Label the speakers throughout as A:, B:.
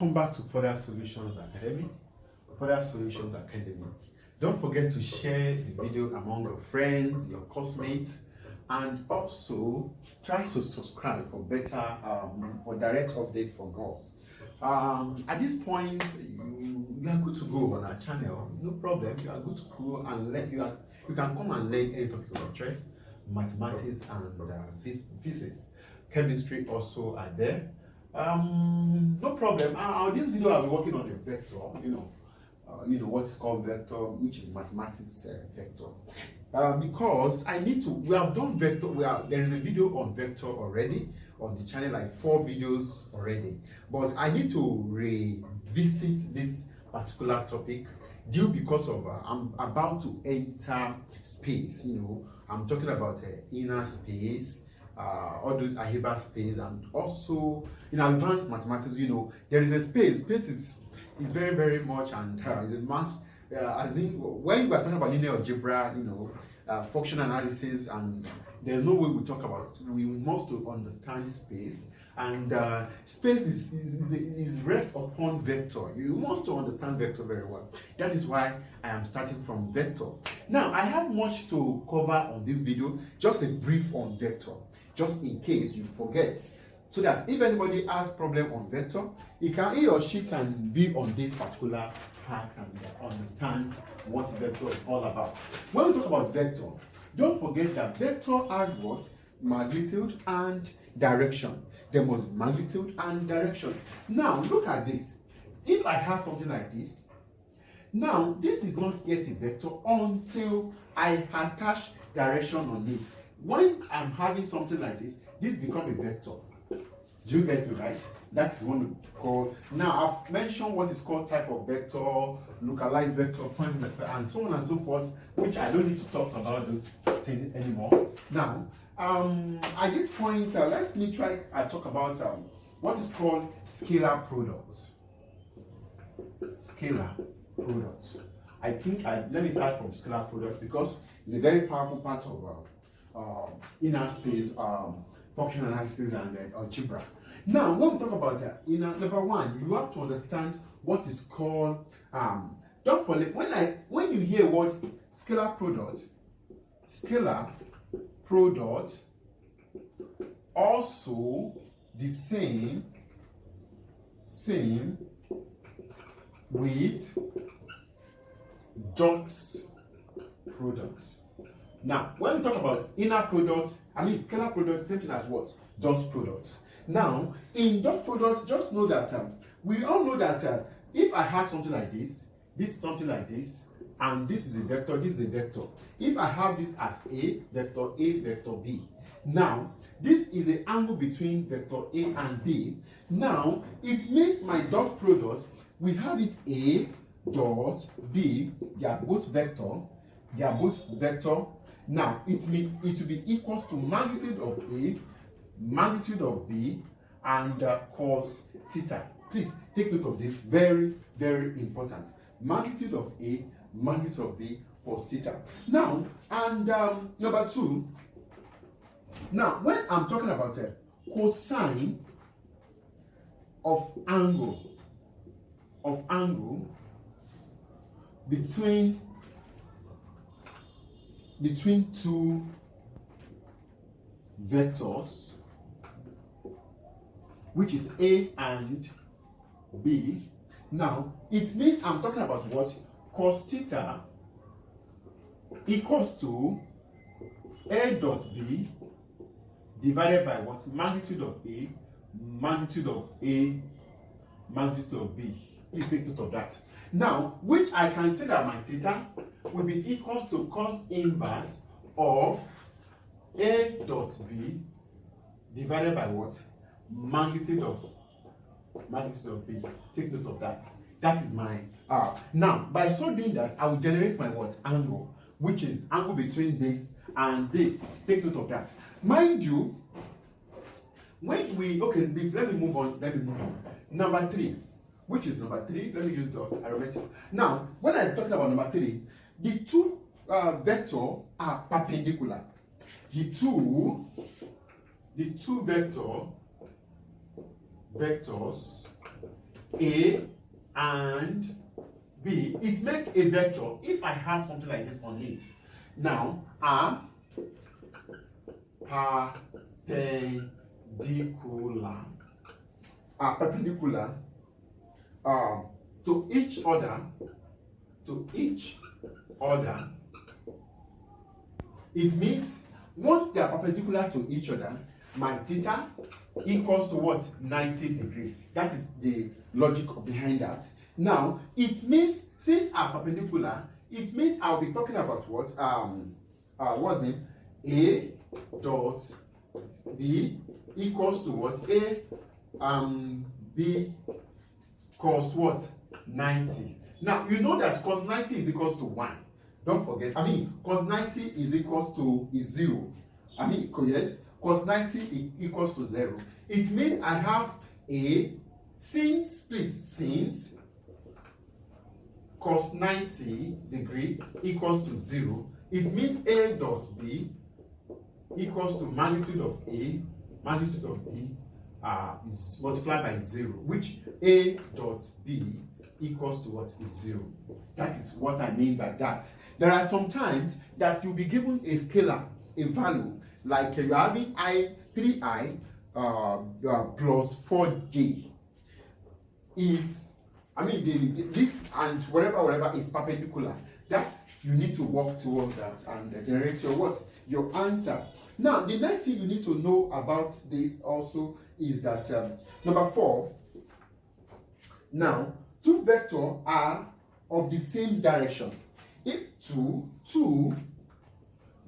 A: Welcome back to Further Solutions Academy. Further Solutions Academy. Don't forget to share the video among your friends, your classmates, and also try to subscribe for better, for direct update from us. At this point, you are good to go on our channel. No problem. You are good to go and you can come and learn any topic of interest, mathematics and physics, chemistry also are there. No problem. This video I'll be working on a vector. You know what is called vector, which is mathematics vector. Because I need to. We have done vector. There is a video on vector already on the channel, like 4 videos already. But I need to revisit this particular topic due because of I'm about to enter space. I'm talking about inner space. All those algebra space, and also in advanced mathematics, there is a space. Space is very, very much, and is a much as in when we are talking about linear algebra, function analysis, and there's no way we talk about it. We must to understand space, and space is rest upon vector. You must to understand vector very well. That is why I am starting from vector. Now I have much to cover on this video. Just a brief on vector, just in case you forget, so that if anybody has problem on vector, he or she can be on this particular part and understand what vector is all about. When we talk about vector, don't forget that vector has what? Magnitude and direction. There must be magnitude and direction. Now look at this. If I have something like this, now this is not yet a vector until I attach direction on it. When I'm having something like this becomes a vector. Do you get me right? That is what we call. Now I've mentioned what is called type of vector, localized vector, points vector, and so on and so forth, which I don't need to talk about those things anymore. Now, at this point, let me try and talk about what is called scalar products. Scalar products. I think let me start from scalar products because it's a very powerful part of inner space, function analysis, and algebra. Now, when we talk about number one, you have to understand what is called. Don't forget when you hear what scalar product, also the same with dot products. Now, when we talk about inner products, scalar products, same thing as what? Dot products. Now, in dot products, just know that we all know that if I have something like this is something like this, and this is a vector, this is a vector. If I have this as A, vector B. Now, this is the angle between vector A and B. Now, it means my dot product, we have it A dot B, they are both vector. Now, it will be equals to magnitude of A, magnitude of B, and cos theta. Please take note of this. Very, very important. Magnitude of A, magnitude of B, cos theta. Now, and number 2. Now, when I'm talking about a cosine of angle between two vectors, which is A and B. Now, it means I'm talking about what? Cos theta equals to A dot B divided by what? Magnitude of A, magnitude of A, magnitude of B. Please take note of that. Now, which I can say that my theta will be equals to cos inverse of A dot B divided by what? Magnitude of B. Take note of that. That is my now, by so doing that, I will generate my what? Angle, which is angle between this and this. Take note of that. Mind you, when we let me move on. Number 3. Which is number 3? Let me use the arithmetic. Now, when I'm talking about number 3, the two vectors are perpendicular. The two vectors A and B, it makes a vector if I have something like this on it. Now, are perpendicular to each other, it means once they are perpendicular to each other, my theta equals to what? 90 degrees. That is the logic behind that. Now, it means since are perpendicular, it means I'll be talking about what? What's the name? A dot B equals to what? A B cos what? 90. Now, you know that cos 90 is equals to 1. Don't forget. I mean, cos 90 is equals to 0. I mean, yes, cos 90 equals to 0. It means I have a, since cos 90 degree equals to 0, it means A dot B equals to magnitude of A, magnitude of B is multiplied by 0, which A dot B equals to what is 0. That is what I mean by that. There are some times that you'll be given a scalar, a value, like you're having 3i plus 4j is, I mean, this and whatever is perpendicular. That's, you need to work towards that and generate your what? Your answer. Now, the next thing you need to know about this also is that number 4. Now, two vectors are of the same direction. If two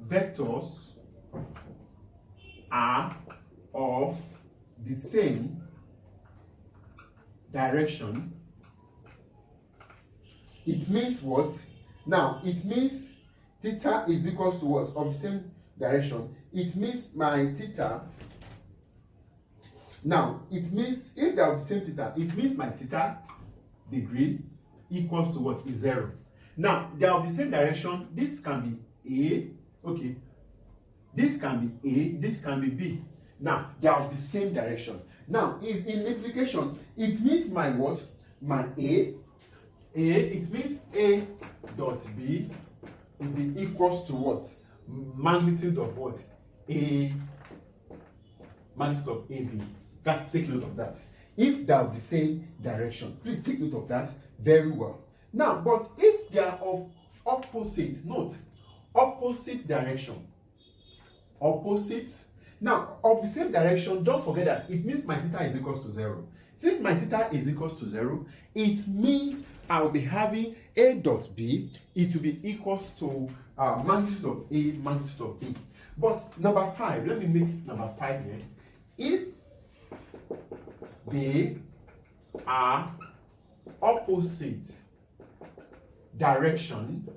A: vectors are of the same direction, it means what? Now, it means theta is equals to what? Of the same direction. It means my theta. Now, it means if they are of the same theta, it means my theta degree equals to what? Is 0. Now, they are of the same direction. This can be A, okay. This can be A, this can be B. Now, they are of the same direction. Now, in implication, it means my what? My A, it means A dot B will be equals to what? Magnitude of what? A, magnitude of AB. Take note of that. If they are of the same direction, please take note of that very well. Now, but if they are of opposite, note, opposite direction, opposite, now, of the same direction, don't forget that it means my theta is equals to 0. Since my theta is equals to 0, it means I'll be having A dot B, it will be equals to magnitude of A, magnitude of B. But number 5, let me make number 5 here. If they are opposite direction,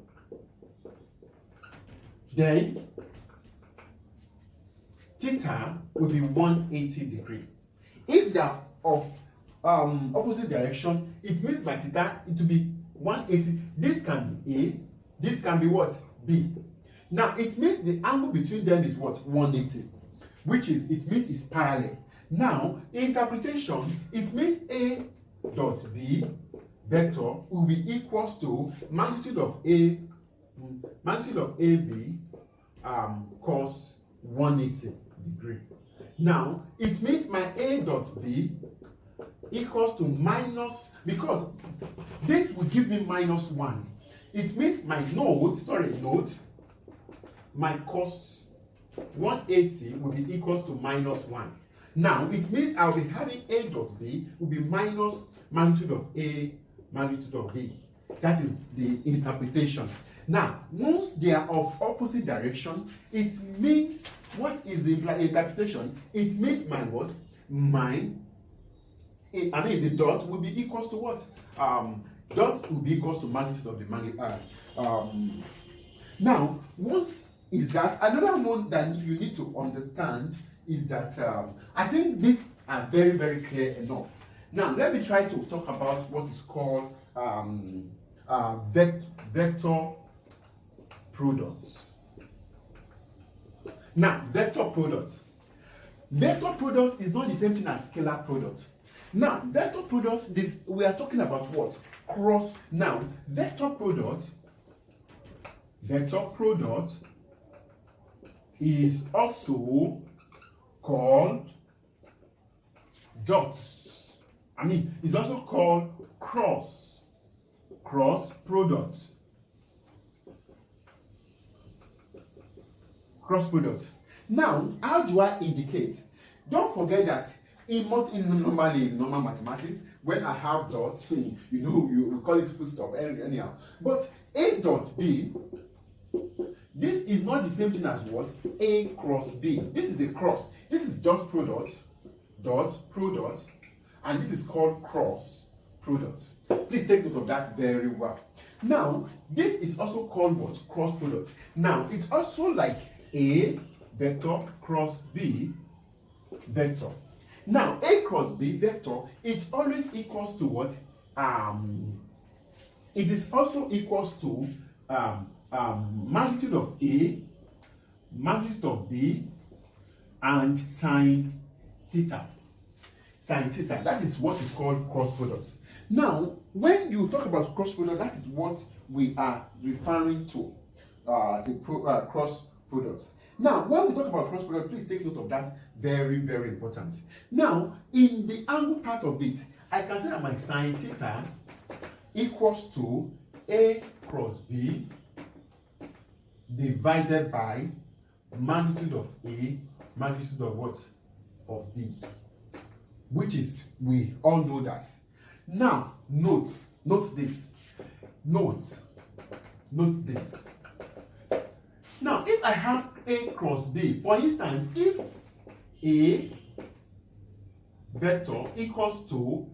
A: then theta will be 180 degrees. If they are of opposite direction, it means my theta it will be 180. This can be A, this can be what? B. Now it means the angle between them is what? 180, which is, it means it's parallel. Now, interpretation, it means A dot B vector will be equals to magnitude of A, magnitude of AB cos 180 degree. Now, it means my A dot B equals to minus, because this will give me minus 1. It means my node, my cos 180 will be equals to minus 1. Now, it means I'll be having A dot B will be minus magnitude of A, magnitude of B. That is the interpretation. Now, once they are of opposite direction, it means, what is the interpretation? It means my what? The dot will be equals to what? Dot will be equals to magnitude of the magnitude. Now, once is that, another one that you need to understand is that I think these are very, very clear enough. Now, let me try to talk about what is called vector products. Now, vector products. Vector products is not the same thing as scalar products. Now, vector products, this we are talking about what? Cross. Now, vector product is also called dots. I mean, it's also called cross product. Cross product. Now, how do I indicate? Don't forget that normally in normal mathematics, when I have dots, you call it full stop anyhow. But A dot B, this is not the same thing as what? A cross B. This is a cross. This is dot product, and this is called cross product. Please take note of that very well. Now, this is also called what? Cross product. Now, it's also like A vector cross B vector. Now, A cross B vector, it always equals to what? It is also equals to magnitude of A, magnitude of B, and sine theta. Sine theta, that is what is called cross products. Now, when you talk about cross product, that is what we are referring to as a cross products. Now, when we talk about cross product, please take note of that. Very, very important. Now, in the angle part of it, I can say that my sine theta equals to A cross B divided by magnitude of A, magnitude of what? Of B. Which is, we all know that. Now, note this. Note this. Now, if I have A cross B, for instance, if A vector equals to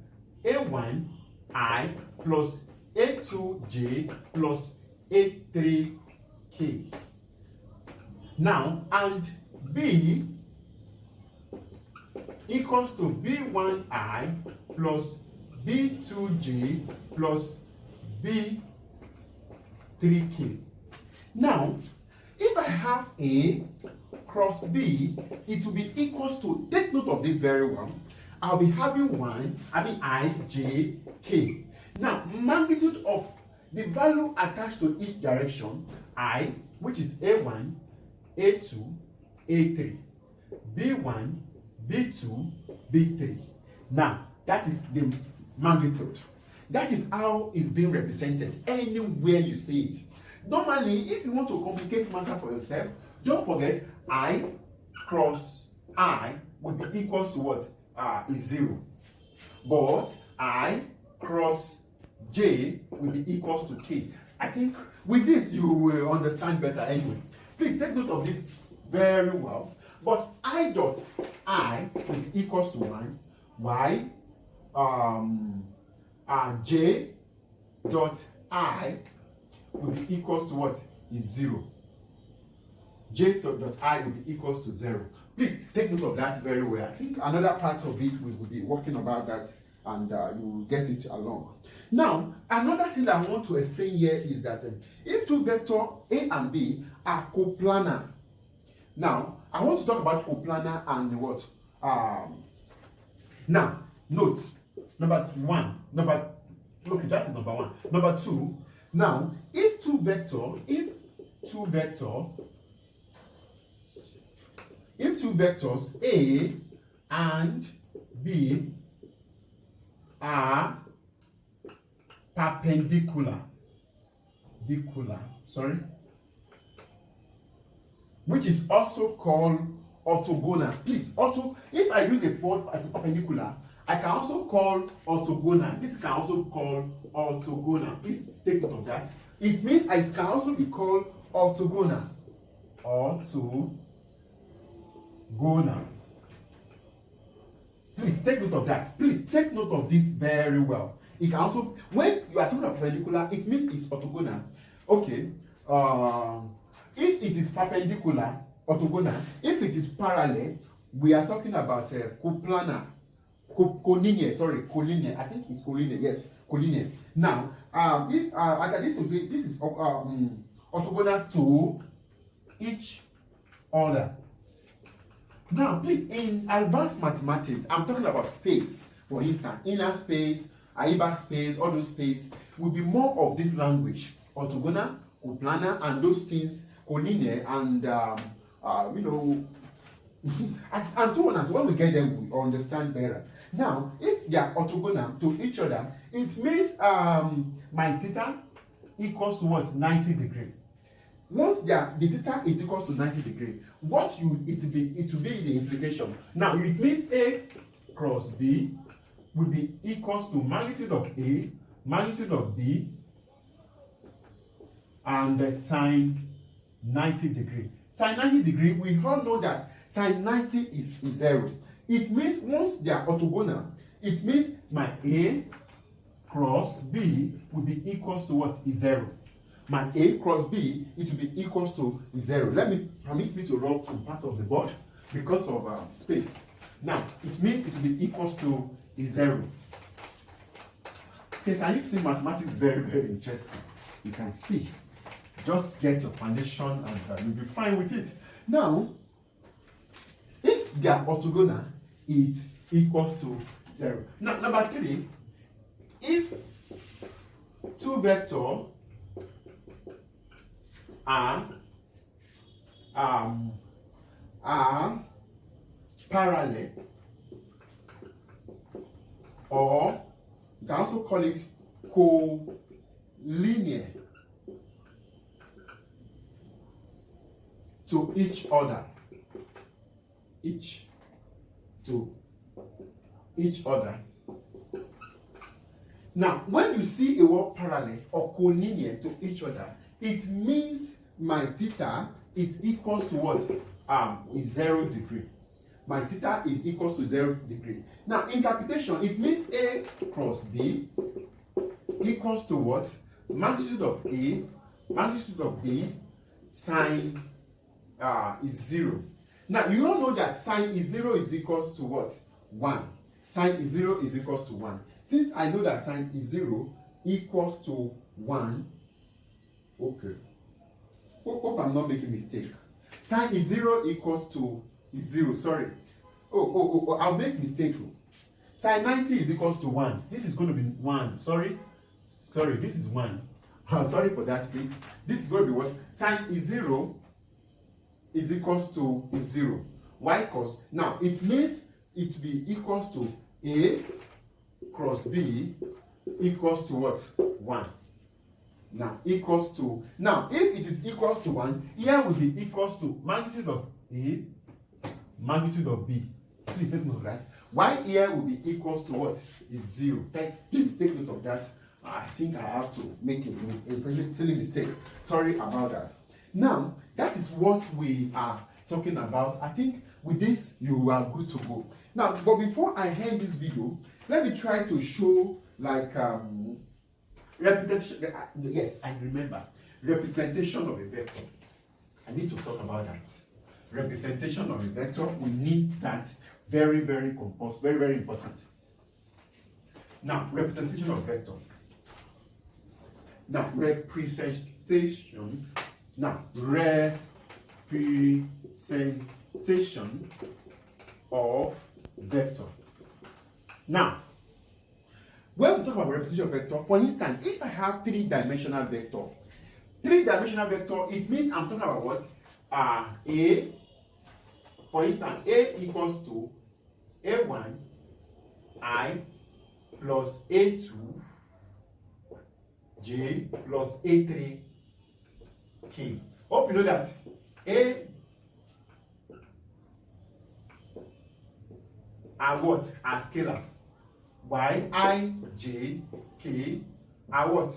A: A1I plus A2J plus A3K. Now, and B equals to B1I plus B2J plus B3K. Now, if I have A cross B, it will be equals to, take note of this very well, I'll be having I, J, K. Now, magnitude of the value attached to each direction, I, which is A1, A2, A3, B1, B2, B3. Now, that is the magnitude. That is how it's being represented anywhere you see it. Normally, if you want to complicate matter for yourself, don't forget I cross I would be equals to what? Is 0. But I cross J will be equals to K. I think with this you will understand better anyway. Please take note of this very well. But I dot I will be equals to 1. Y J dot I will be equals to what? Is 0. J dot I will be equals to 0. Please take note of that very well. I think another part of it we will be working about that, and you will get it along. Now, another thing that I want to explain here is that if two vectors A and B are coplanar. Now, I want to talk about coplanar and what? Now, note number 1. Okay, that is number 1. Number 2. Now, if two vectors A and B are perpendicular, which is also called orthogonal. Please, if I use a word as perpendicular, I can also call orthogonal. This can also call orthogonal. Please take note of that. It means it can also be called orthogonal. Orthogonal. Please take note of that. Please take note of this very well. It can also, when you are talking about perpendicular, it means it's orthogonal. Okay. If it is perpendicular, orthogonal. If it is parallel, we are talking about coplanar. Collinear. I think it's collinear. Yes, collinear. Now, if as I used to say, this is orthogonal to each other. Now, please, in advanced mathematics, I'm talking about space. For instance, inner space, Aiba space, all those space will be more of this language, orthogonal, coplanar, and those things, collinear, and and so on. And when we get there, we understand better. Now, if they are orthogonal to each other, it means my theta equals to what? 90 degrees. Once the theta is equal to 90 degrees, it will be the implication. Now, it means A cross B will be equals to magnitude of A, magnitude of B, and the sine 90 degree. Sine 90 degree, we all know that sine 90 is 0. It means once they are orthogonal, it means my A cross B will be equals to what? Is 0. My A cross B, it will be equals to 0. Permit me to rub some part of the board because of space. Now, it means it will be equals to 0. Okay, can you see mathematics? Very, very interesting. You can see. Just get your foundation and you'll be fine with it. Now, if they are orthogonal, it equals to 0. Now, number 3, if two vectors are parallel, or you can also call it collinear to each other, Now, when you see a word parallel or collinear to each other, it means my theta is equal to what? 0 degree. My theta is equal to 0 degree. Now, interpretation, it means A cross B equals to what? Magnitude of A, magnitude of B, sine is 0. Now, you all know that sine is 0 is equals to what? 1. Sine is 0 is equals to 1. Since I know that sine is 0 equals to 1, okay. Hope I'm not making a mistake. Sine is 0 equals to 0. Sorry. I'll make mistake. Sine 90 is equals to 1. This is going to be 1. Sorry, this is 1. Sorry for that, please. This is going to be what? Sine is 0 is equals to 0. Why? Because now it means it be equals to A cross B equals to what? 1. Now, equals to, now, if it is equals to 1, here will be equals to magnitude of A, magnitude of B. Please take note of that. Why here will be equals to what? Is 0. Please take note of that. I think I have to make a silly mistake. Sorry about that. Now, that is what we are talking about. I think with this, you are good to go. Now, but before I end this video, let me try to show like representation. Yes, I remember representation of a vector. I need to talk about that. Representation of a vector. We need that. Very, very compulsory. Very, very important. Now, representation of vector. Now, representation. Now, representation of vector. Now, when we talk about representation of vector, for instance, if I have three-dimensional vector, it means I'm talking about what? A, for instance, A equals to A1 I plus A2 J plus A3 K. Hope you know that A are what? Are scalar. Y, I, J, K are what?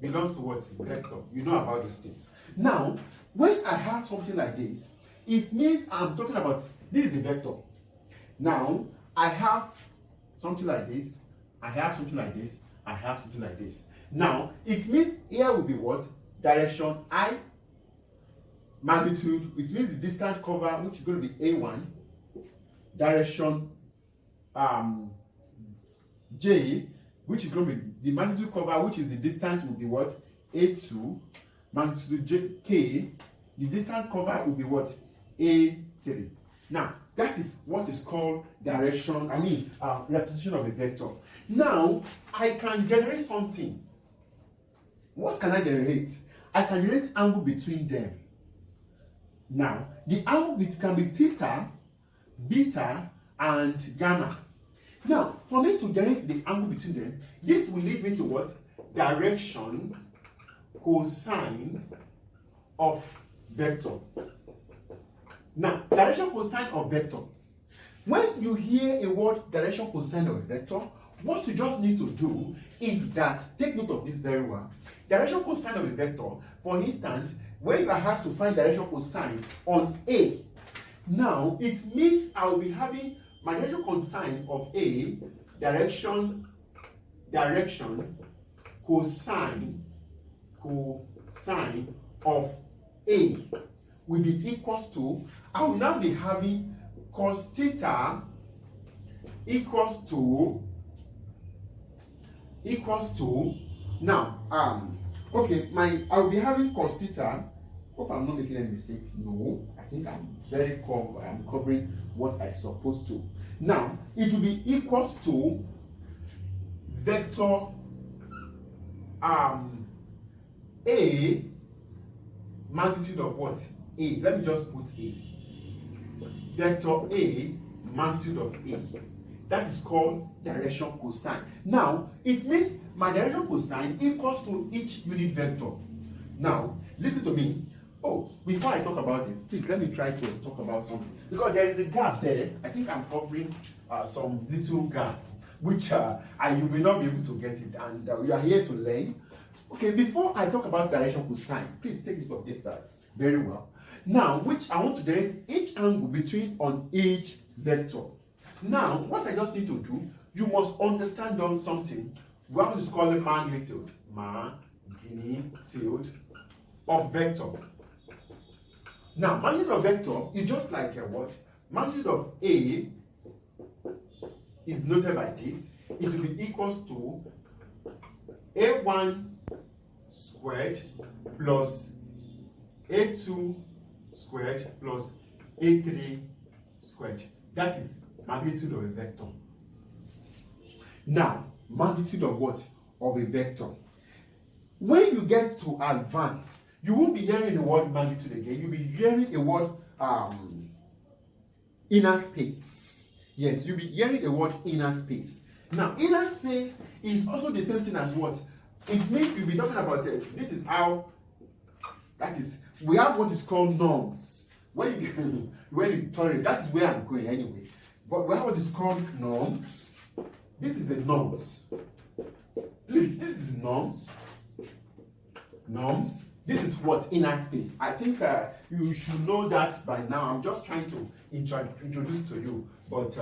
A: Belongs to what? Vector. You know about those things. Now, when I have something like this, it means I'm talking about, this is a vector. Now, I have something like this, I have something like this, I have something like this. Now, it means here will be what? Direction I, magnitude, which means the distance cover, which is going to be A1, direction J, which is going to be the magnitude cover, which is the distance will be what? A2, magnitude J, K, the distance cover will be what? A3. Now, that is what is called direction, representation of a vector. Now, I can generate something. What can I generate? I can generate angle between them. Now, the angle can be theta, beta, and gamma. Now, for me to generate the angle between them, this will lead me to what? Direction cosine of vector. Now, direction cosine of vector. When you hear a word direction cosine of a vector, what you just need to do is that, take note of this very well. Direction cosine of a vector, for instance, when you are asked to find direction cosine on A, now it means I will be having my direction cosine of A, direction cosine of A will be equals to, I will now be having cos theta equals to now I'll be having cos theta. Hope I'm not making any mistake. No, I think I'm I'm covering what I'm supposed to. Now it will be equals to vector A magnitude of what? A. Let me just put A. Vector A magnitude of A. That is called direction cosine. Now, it means my direction cosine equals to each unit vector. Now, listen to me. Oh, before I talk about this, please let me try to talk about something. Because there is a gap there. I think I'm covering some little gap, which you may not be able to get it. And we are here to learn. Okay, before I talk about direction cosine, please take note of this very well. Now, which I want to generate each angle between on each vector. Now, what I just need to do, you must understand something. What is called magnitude. Magnitude of vector. Now, magnitude of vector is just like what? Magnitude of A is noted by this. It will be equals to A1 squared plus A2 squared plus A3 squared. That is magnitude of a vector. Now, magnitude of what? Of a vector. When you get to advance, you won't be hearing the word magnitude again. You'll be hearing the word inner space. Yes, you'll be hearing the word inner space. Now, inner space is also the same thing as what? It means we'll be talking about it. This is how, that is, we have what is called norms. When you tolerate, that is where I'm going anyway. But we have what is called norms. This is a norms. Please, this is norms. Norms. This is what? Inner space. I think you should know that by now. I'm just trying to introduce to you, but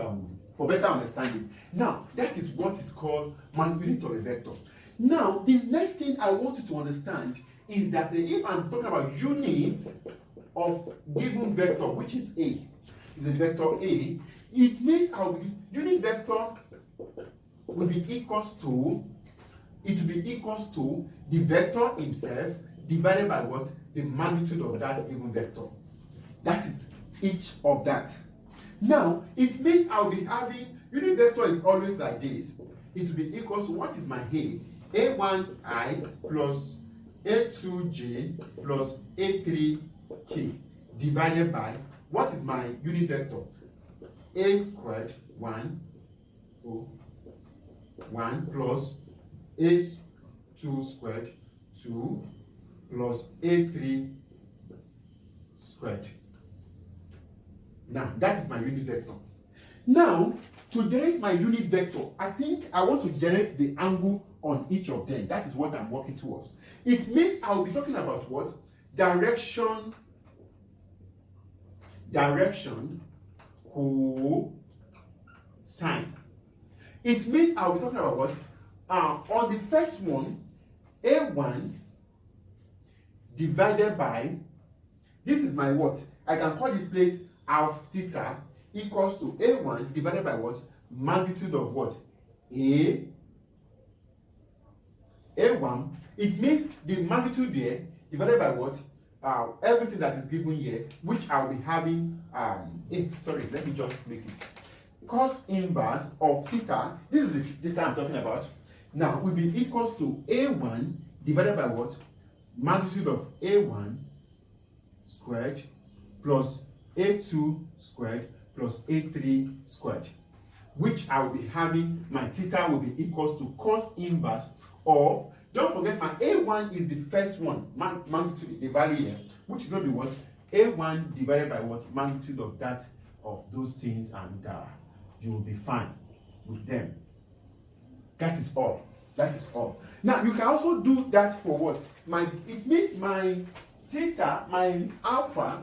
A: for better understanding. Now, that is what is called unit of a vector. Now, the next thing I want you to understand is that if I'm talking about units of given vector, which is A, is a vector A, it means our unit vector will be equals to, the vector himself divided by what? The magnitude of that given vector. That is each of that. Now, it means I'll be having, unit vector is always like this. It will be equals to, what is my A? A1I plus A2J plus A3K divided by, what is my unit vector? A squared 1 plus A2 squared 2 plus A3 squared. Now, that is my unit vector. Now, to generate my unit vector, I think I want to generate the angle on each of them. That is what I'm working towards. It means I'll be talking about what? Direction cosine. It means I'll be talking about what? On the first one, A1 divided by, this is my what? I can call this place half theta equals to A1 divided by what? Magnitude of what? A1. It means the magnitude there divided by what? everything that is given here, which I'll be having, sorry, let me just make it. Cos inverse of theta, this I'm talking about, now will be equals to A1 divided by what? Magnitude of A1 squared plus A2 squared plus A3 squared, which I will be having, my theta will be equals to cos inverse of, don't forget my A1 is the first one, magnitude, the value here, which is going to be what? A1 divided by what? Magnitude of that, of those things, and you will be fine with them. That is all. That is all. Now, you can also do that for what? It means my theta, my alpha,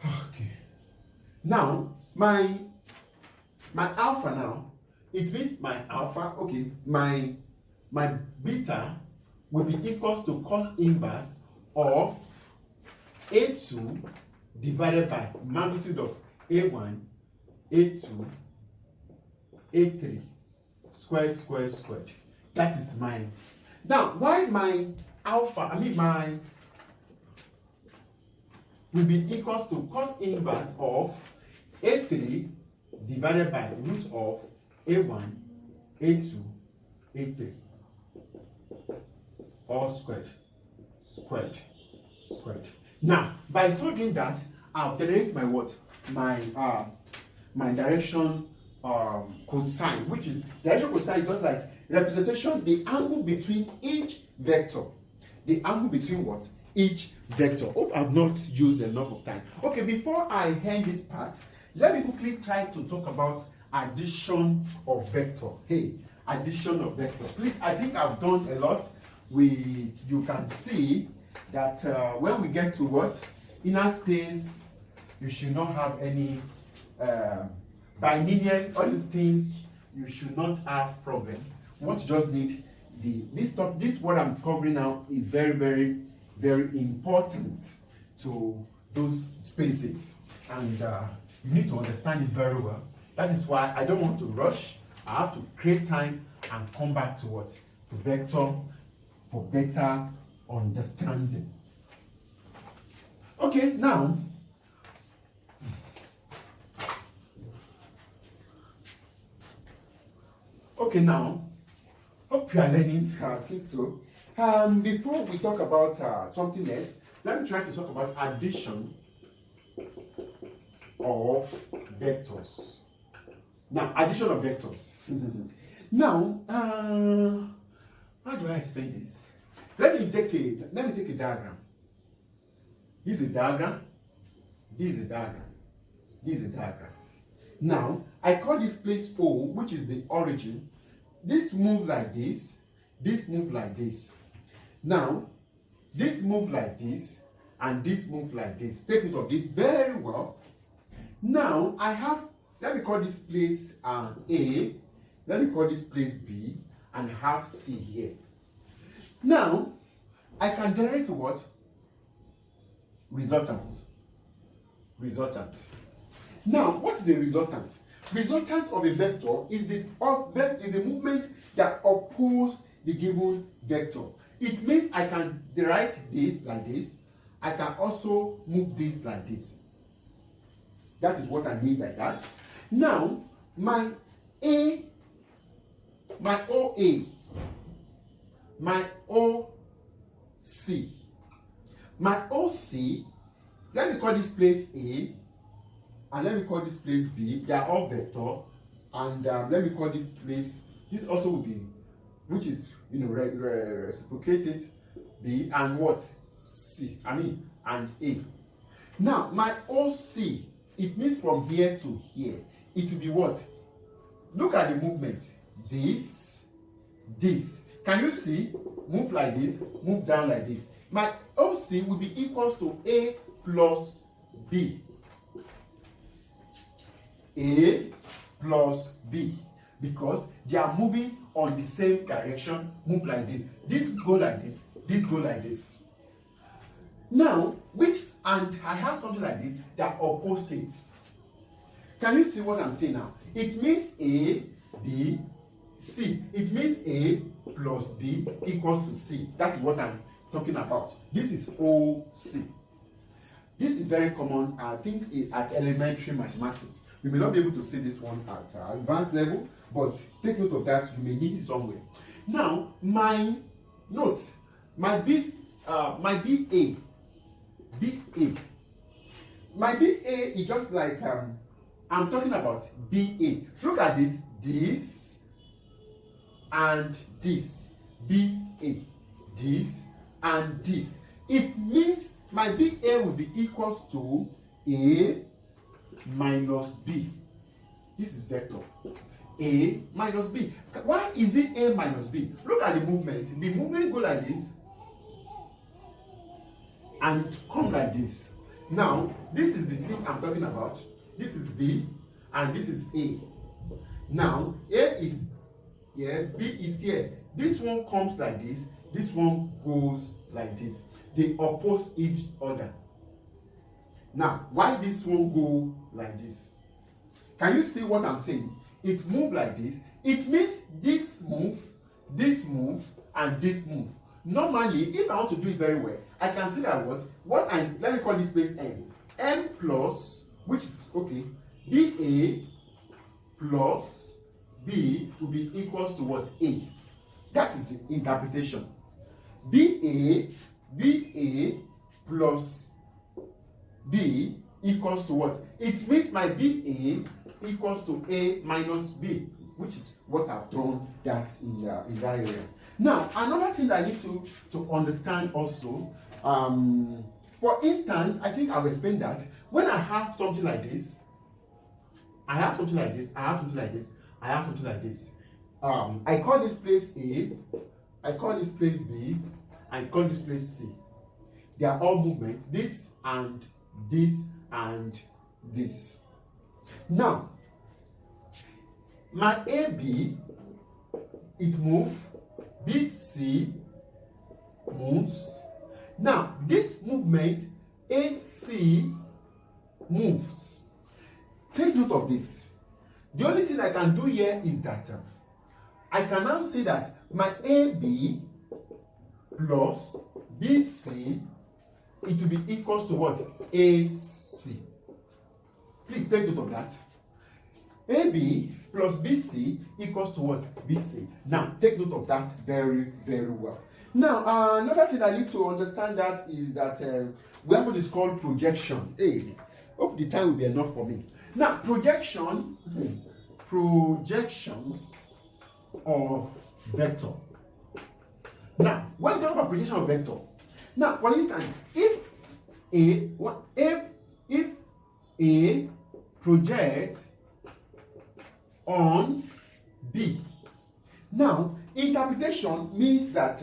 A: okay. Now, my alpha now, it means my alpha, okay, my beta will be equals to cos inverse of A2 divided by magnitude of A1, A2, A3, squared. That is mine. Now, why my alpha, my will be equals to cos inverse of A3 divided by root of A1, A2, A3. All squared. Now, by so doing that, I'll generate my what? My direction cosine, which is direction cosine is just like representation, the angle between each vector. The angle between what? Each vector. Hope I've not used enough of time. Okay, before I end this part, let me quickly try to talk about addition of vector. Hey, addition of vector. Please, I think I've done a lot. You can see that when we get to what? Inner space, you should not have any bilinear, all these things, you should not have problem. What you just need, this what I'm covering now is very, very, very important to those spaces, and you need to understand it very well. That is why I don't want to rush. I have to create time and come back to what? To vector for better understanding. Okay, now hope you are learning. I think so. Before we talk about something else, let me try to talk about addition of vectors. Now, addition of vectors. Now, how do I explain this? Let me take a diagram. This is a diagram. This is a diagram. This is a diagram. Now, I call this place O, which is the origin. This move like this. This move like this. Now, this move like this, and this move like this. Take note of this very well. Now, let me call this place A. Let me call this place B, and have C here. Now, I can generate what? Resultant. Now, what is a resultant? Resultant of a vector is the movement that opposes the given vector. It means I can write this like this. I can also move this like this. That is what I mean by that. Now, my OA, my OC. My OC, let me call this place A, and let me call this place B. They are all vector, and let me call this place. This also will be, which is reciprocated B, and what? C. And A. Now my OC, it means from here to here. It will be what? Look at the movement. This. Can you see? Move like this, move down like this. My OC will be equals to A plus B. A plus B. Because they are moving on the same direction, move like this. This go like this, this go like this. Now, and I have something like this that opposites. Can you see what I'm saying now? It means A B, C. It means A plus B equals to C. That is what I'm talking about. This is OC. This is very common, I think, at elementary mathematics. You may not be able to see this one at advanced level, but take note of that. You may need it somewhere. Now, my BA. My BA is just like I'm talking about BA. Look at this, and this, BA, this and this. It means my BA will be equals to A minus B. This is vector. A minus B. Why is it A minus B? Look at the movement. The movement go like this and come like this. Now, this is the C I'm talking about. This is B and this is A. Now, A is here, B is here. This one comes like this. This one goes like this. They oppose each other. Now, why this one go like this? Can you see what I'm saying? It move like this. It means this move, and this move. Normally, if I want to do it very well, I can see that let me call this place N. N plus, which is okay, BA plus B will be equals to what? A. That is the interpretation. BA plus B equals to what? It means my BA equals to A minus B, which is what I've drawn that in that area. Now, another thing that I need to understand also, for instance, I think I've explained that when I have something like this, I have something like this, I have something like this, I have something like this. I call this place A, I call this place B, I call this place C. They are all movements, this and this and this. Now, my AB, it moves, BC moves. Now, this movement, AC moves. Take note of this. The only thing I can do here is that I can now say that my AB plus BC, it will be equals to what? AC. Please take note of that. AB plus BC equals to what? BC. Now, take note of that very, very well. Now, another thing I need to understand that is that we have what is called projection. Hey, hope the time will be enough for me. Now, projection of vector. Now, when we talk about projection of vector, now, for instance, if A projects on B. Now, interpretation means that